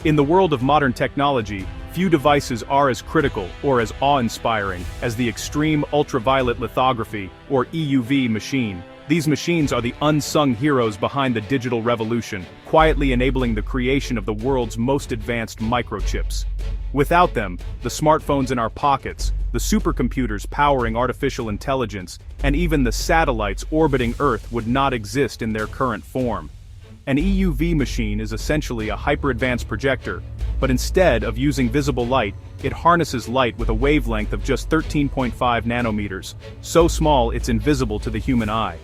In the world of modern technology, few devices are as critical or as awe-inspiring as the extreme ultraviolet lithography, or EUV machine. These machines are the unsung heroes behind the digital revolution, quietly enabling the creation of the world's most advanced microchips. Without them, the smartphones in our pockets, the supercomputers powering artificial intelligence, and even the satellites orbiting Earth would not exist in their current form. An EUV machine is essentially a hyper-advanced projector, but instead of using visible light, it harnesses light with a wavelength of just 13.5 nanometers, so small it's invisible to the human eye.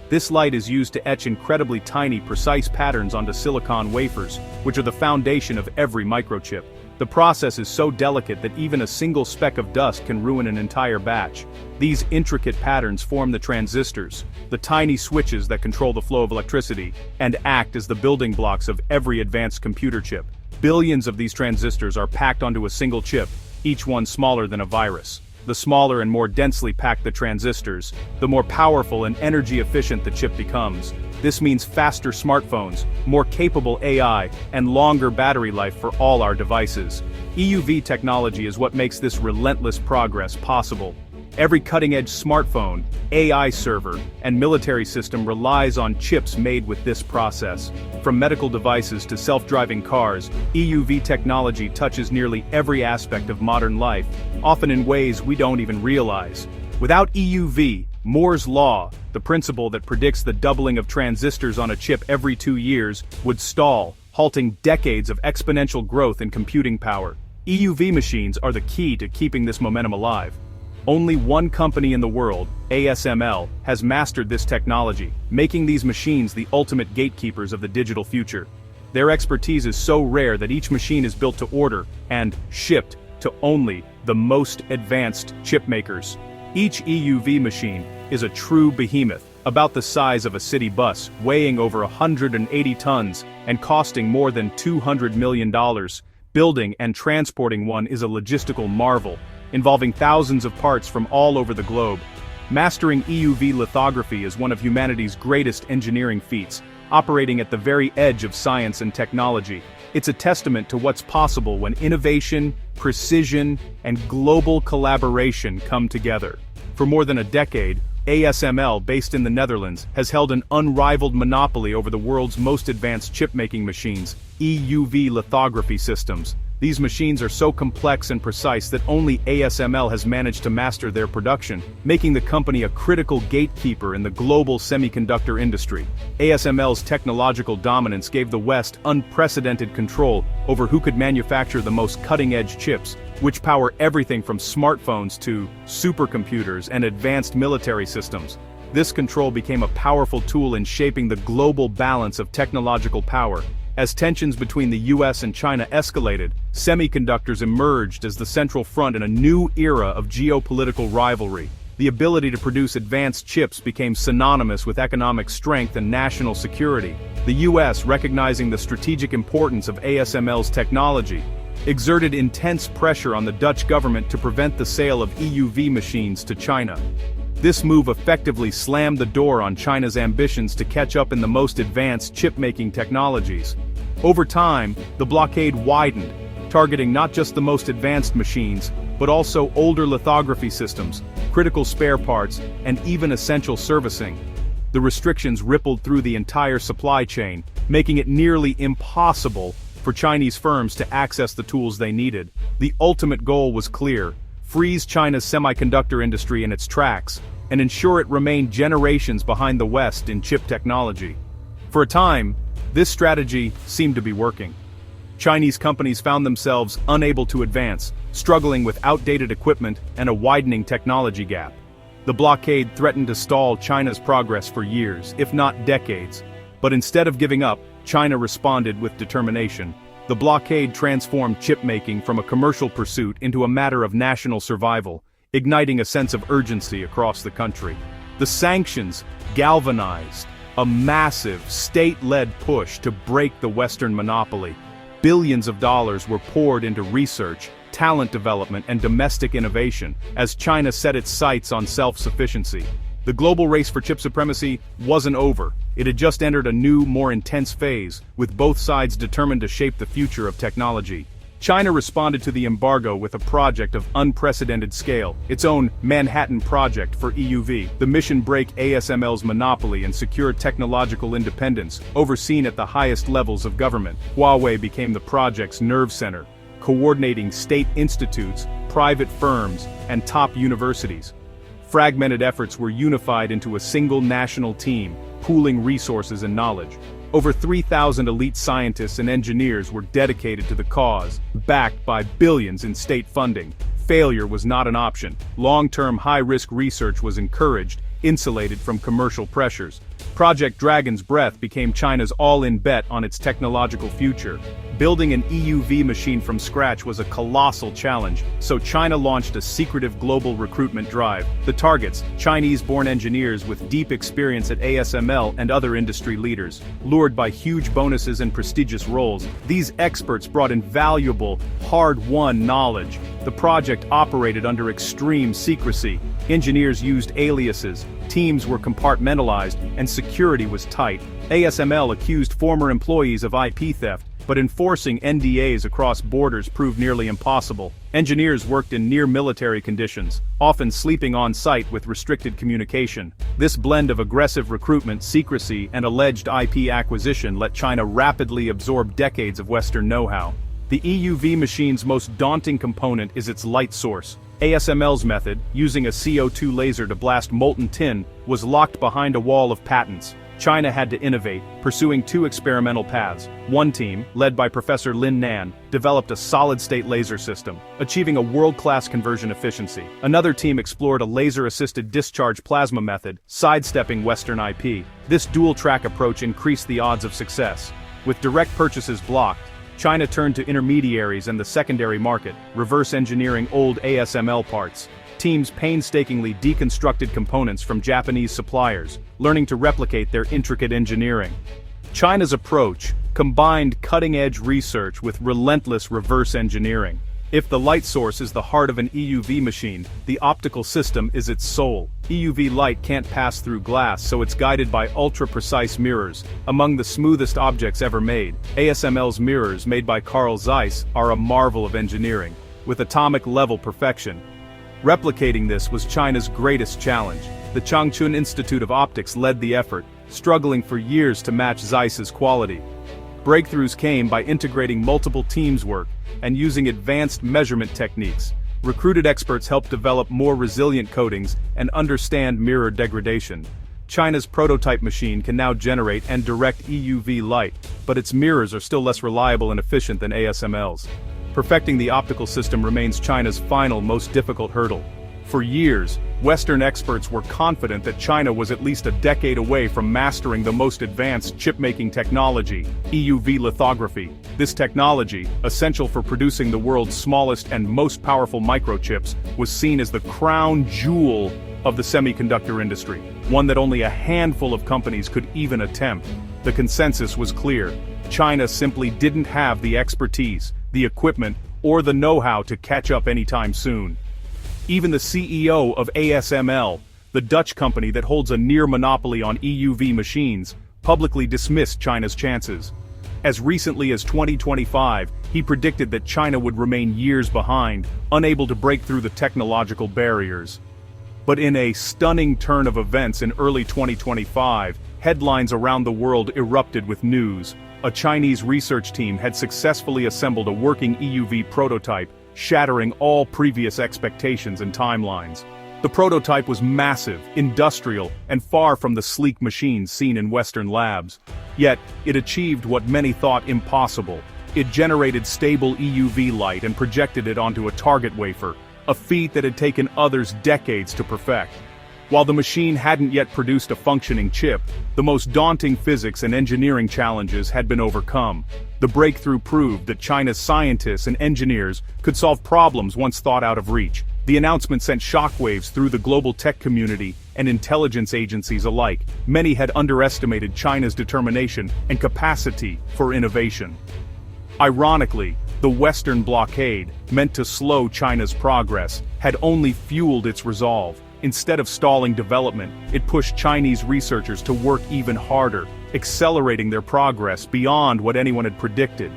This light is used to etch incredibly tiny, precise patterns onto silicon wafers, which are the foundation of every microchip. The process is so delicate that even a single speck of dust can ruin an entire batch. These intricate patterns form the transistors, the tiny switches that control the flow of electricity, and act as the building blocks of every advanced computer chip. Billions of these transistors are packed onto a single chip, each one smaller than a virus. The smaller and more densely packed the transistors, the more powerful and energy efficient the chip becomes. This means faster smartphones, more capable AI, and longer battery life for all our devices. EUV technology is what makes this relentless progress possible. Every cutting-edge smartphone, AI server, and military system relies on chips made with this process. From medical devices to self-driving cars, EUV technology touches nearly every aspect of modern life, often in ways we don't even realize. Without EUV, Moore's law, the principle that predicts the doubling of transistors on a chip every 2 years, would stall, halting decades of exponential growth in computing power. EUV machines are the key to keeping this momentum alive. Only one company in the world, ASML, has mastered this technology, making these machines the ultimate gatekeepers of the digital future. Their expertise is so rare that each machine is built to order and shipped to only the most advanced chip makers. Each EUV machine is a true behemoth, about the size of a city bus, weighing over 180 tons and costing more than $200 million. Building and transporting one is a logistical marvel, involving thousands of parts from all over the globe. Mastering EUV lithography is one of humanity's greatest engineering feats, operating at the very edge of science and technology. It's a testament to what's possible when innovation, precision, and global collaboration come together. For more than a decade, ASML, based in the Netherlands, has held an unrivaled monopoly over the world's most advanced chip-making machines, EUV lithography systems. These machines are so complex and precise that only ASML has managed to master their production, making the company a critical gatekeeper in the global semiconductor industry. ASML's technological dominance gave the West unprecedented control over who could manufacture the most cutting-edge chips, which power everything from smartphones to supercomputers and advanced military systems. This control became a powerful tool in shaping the global balance of technological power. As tensions between the US and China escalated, semiconductors emerged as the central front in a new era of geopolitical rivalry. The ability to produce advanced chips became synonymous with economic strength and national security. The US, recognizing the strategic importance of ASML's technology, exerted intense pressure on the Dutch government to prevent the sale of EUV machines to China. This move effectively slammed the door on China's ambitions to catch up in the most advanced chip-making technologies. Over time, the blockade widened, targeting not just the most advanced machines, but also older lithography systems, critical spare parts, and even essential servicing. The restrictions rippled through the entire supply chain, making it nearly impossible for Chinese firms to access the tools they needed. The ultimate goal was clear: freeze China's semiconductor industry in its tracks, and ensure it remained generations behind the West in chip technology. For a time, this strategy seemed to be working. Chinese companies found themselves unable to advance, struggling with outdated equipment and a widening technology gap. The blockade threatened to stall China's progress for years, if not decades. But instead of giving up, China responded with determination. The blockade transformed chip-making from a commercial pursuit into a matter of national survival, igniting a sense of urgency across the country. The sanctions galvanized a massive, state-led push to break the Western monopoly. Billions of dollars were poured into research, talent development, and domestic innovation, as China set its sights on self-sufficiency. The global race for chip supremacy wasn't over. It had just entered a new, more intense phase, with both sides determined to shape the future of technology. China responded to the embargo with a project of unprecedented scale, its own Manhattan Project for EUV. The mission break ASML's monopoly and secure technological independence, overseen at the highest levels of government. Huawei became the project's nerve center, coordinating state institutes, private firms, and top universities. Fragmented efforts were unified into a single national team, pooling resources and knowledge. Over 3,000 elite scientists and engineers were dedicated to the cause, backed by billions in state funding. Failure was not an option. Long-term high-risk research was encouraged, insulated from commercial pressures. Project Dragon's Breath became China's all-in bet on its technological future. Building an EUV machine from scratch was a colossal challenge, so China launched a secretive global recruitment drive. The targets, Chinese-born engineers with deep experience at ASML and other industry leaders. Lured by huge bonuses and prestigious roles, these experts brought invaluable, hard-won knowledge. The project operated under extreme secrecy. Engineers used aliases, teams were compartmentalized, and security was tight. ASML accused former employees of IP theft, but enforcing NDAs across borders proved nearly impossible. Engineers worked in near-military conditions, often sleeping on site with restricted communication. This blend of aggressive recruitment, secrecy, and alleged IP acquisition let China rapidly absorb decades of Western know-how. The EUV machine's most daunting component is its light source. ASML's method, using a CO2 laser to blast molten tin, was locked behind a wall of patents. China had to innovate, pursuing two experimental paths. One team, led by Professor Lin Nan, developed a solid-state laser system, achieving a world-class conversion efficiency. Another team explored a laser-assisted discharge plasma method, sidestepping Western IP. This dual-track approach increased the odds of success. With direct purchases blocked, China turned to intermediaries and the secondary market, reverse engineering old ASML parts. Teams painstakingly deconstructed components from Japanese suppliers, learning to replicate their intricate engineering. China's approach combined cutting-edge research with relentless reverse engineering. If the light source is the heart of an EUV machine, the optical system is its soul. EUV light can't pass through glass, so it's guided by ultra-precise mirrors, among the smoothest objects ever made. ASML's mirrors, made by Carl Zeiss, are a marvel of engineering, with atomic-level perfection. Replicating this was China's greatest challenge. The Changchun Institute of Optics led the effort, struggling for years to match Zeiss's quality. Breakthroughs came by integrating multiple teams' work and using advanced measurement techniques. Recruited experts helped develop more resilient coatings and understand mirror degradation. China's prototype machine can now generate and direct EUV light, but its mirrors are still less reliable and efficient than ASML's. Perfecting the optical system remains China's final, most difficult hurdle. For years, Western experts were confident that China was at least a decade away from mastering the most advanced chip-making technology, EUV lithography. This technology, essential for producing the world's smallest and most powerful microchips, was seen as the crown jewel of the semiconductor industry, one that only a handful of companies could even attempt. The consensus was clear: China simply didn't have the expertise, the equipment, or the know-how to catch up anytime soon. Even the CEO of ASML, the Dutch company that holds a near monopoly on EUV machines, publicly dismissed China's chances. As recently as 2025, he predicted that China would remain years behind, unable to break through the technological barriers. But in a stunning turn of events in early 2025, headlines around the world erupted with news. A Chinese research team had successfully assembled a working EUV prototype, shattering all previous expectations and timelines. The prototype was massive, industrial, and far from the sleek machines seen in Western labs. Yet, it achieved what many thought impossible. It generated stable EUV light and projected it onto a target wafer, a feat that had taken others decades to perfect. While the machine hadn't yet produced a functioning chip, the most daunting physics and engineering challenges had been overcome. The breakthrough proved that China's scientists and engineers could solve problems once thought out of reach. The announcement sent shockwaves through the global tech community and intelligence agencies alike. Many had underestimated China's determination and capacity for innovation. Ironically, the Western blockade, meant to slow China's progress, had only fueled its resolve. Instead of stalling development, it pushed Chinese researchers to work even harder, accelerating their progress beyond what anyone had predicted.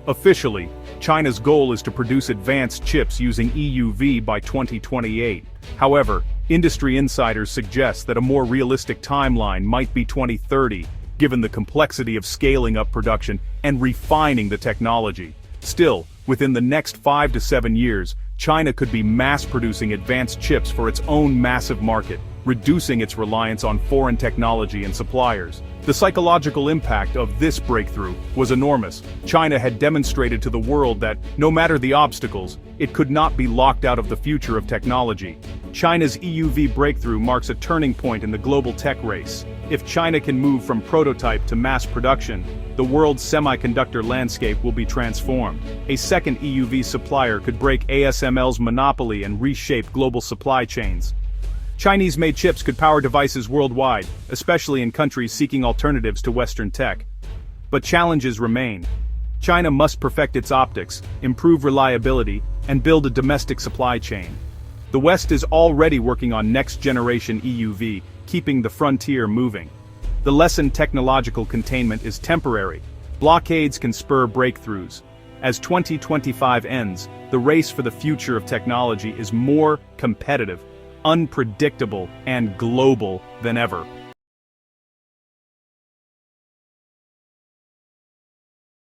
Officially, China's goal is to produce advanced chips using EUV by 2028. However, industry insiders suggest that a more realistic timeline might be 2030, given the complexity of scaling up production and refining the technology. Still, within the next 5 to 7 years, China could be mass-producing advanced chips for its own massive market, reducing its reliance on foreign technology and suppliers. The psychological impact of this breakthrough was enormous. China had demonstrated to the world that, no matter the obstacles, it could not be locked out of the future of technology. China's EUV breakthrough marks a turning point in the global tech race. If China can move from prototype to mass production, the world's semiconductor landscape will be transformed. A second EUV supplier could break ASML's monopoly and reshape global supply chains. Chinese-made chips could power devices worldwide, especially in countries seeking alternatives to Western tech. But challenges remain. China must perfect its optics, improve reliability, and build a domestic supply chain. The West is already working on next-generation EUV, keeping the frontier moving. The lesson: technological containment is temporary. Blockades can spur breakthroughs. As 2025 ends, the race for the future of technology is more competitive, unpredictable, and global than ever.